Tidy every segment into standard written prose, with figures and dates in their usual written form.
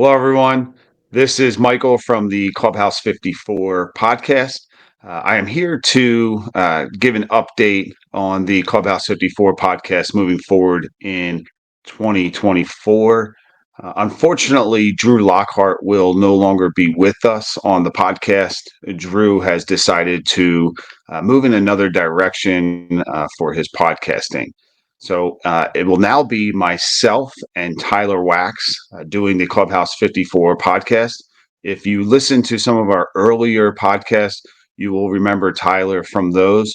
Hello, everyone. This is Michael from the Clubhouse 54 podcast. I am here to give an update on the Clubhouse 54 podcast moving forward in 2024. Unfortunately, Drew Lockhart will no longer be with us on the podcast. Drew has decided to move in another direction for his podcasting. So it will now be myself and Tyler Wax doing the Clubhouse 54 podcast. If you listen to some of our earlier podcasts, you will remember Tyler from those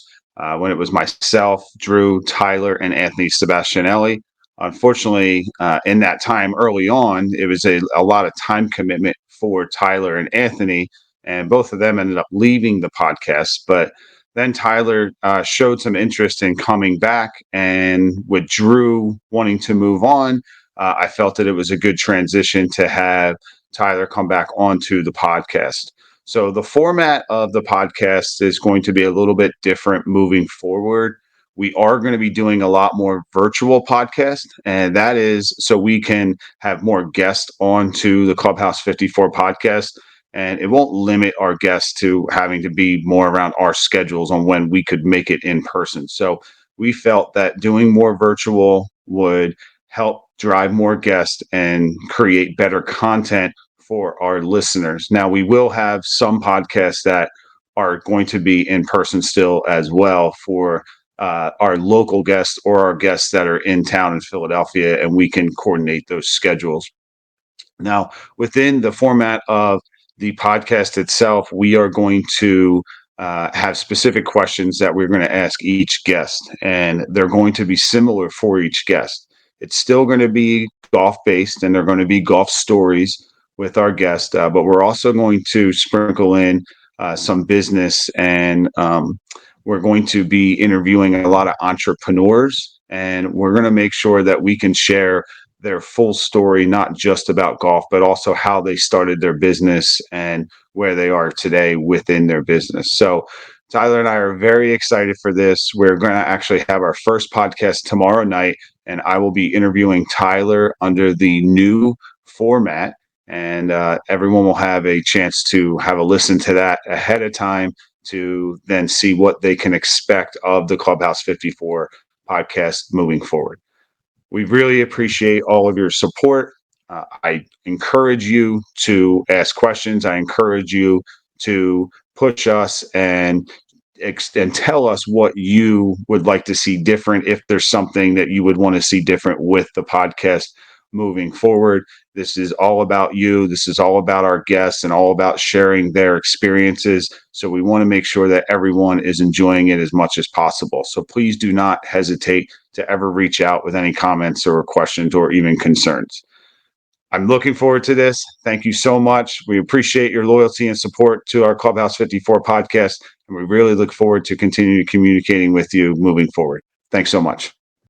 when it was myself, Drew, Tyler, and Anthony Sebastianelli. Unfortunately, in that time early on, it was a lot of time commitment for Tyler and Anthony, and both of them ended up leaving the podcast. But then Tyler showed some interest in coming back, and with Drew wanting to move on, I felt that it was a good transition to have Tyler come back onto the podcast. So the format of the podcast is going to be a little bit different moving forward. We are going to be doing a lot more virtual podcasts, and that is so we can have more guests onto the Clubhouse 54 podcast, and it won't limit our guests to having to be more around our schedules on when we could make it in person. So we felt that doing more virtual would help drive more guests and create better content for our listeners. Now, we will have some podcasts that are going to be in person still as well for our local guests or our guests that are in town in Philadelphia, and we can coordinate those schedules. Now, within the format of the podcast itself, we are going to have specific questions that we're going to ask each guest, and they're going to be similar for each guest. It's still going to be golf based, and they're going to be golf stories with our guest, but we're also going to sprinkle in some business, and we're going to be interviewing a lot of entrepreneurs, and we're going to make sure that we can share their full story, not just about golf, but also how they started their business and where they are today within their business. So Tyler and I are very excited for this. We're going to actually have our first podcast tomorrow night, and I will be interviewing Tyler under the new format. And everyone will have a chance to have a listen to that ahead of time to then see what they can expect of the Clubhouse 54 podcast moving forward. We really appreciate all of your support. I encourage you to ask questions. I encourage you to push us and tell us what you would like to see different, if there's something that you would want to see different with the podcast moving forward. This is all about you. This is all about our guests and all about sharing their experiences. So we want to make sure that everyone is enjoying it as much as possible. So please do not hesitate to ever reach out with any comments or questions or even concerns. I'm looking forward to this. Thank you so much. We appreciate your loyalty and support to our Clubhouse 54 podcast, and we really look forward to continue communicating with you moving forward. Thanks so much.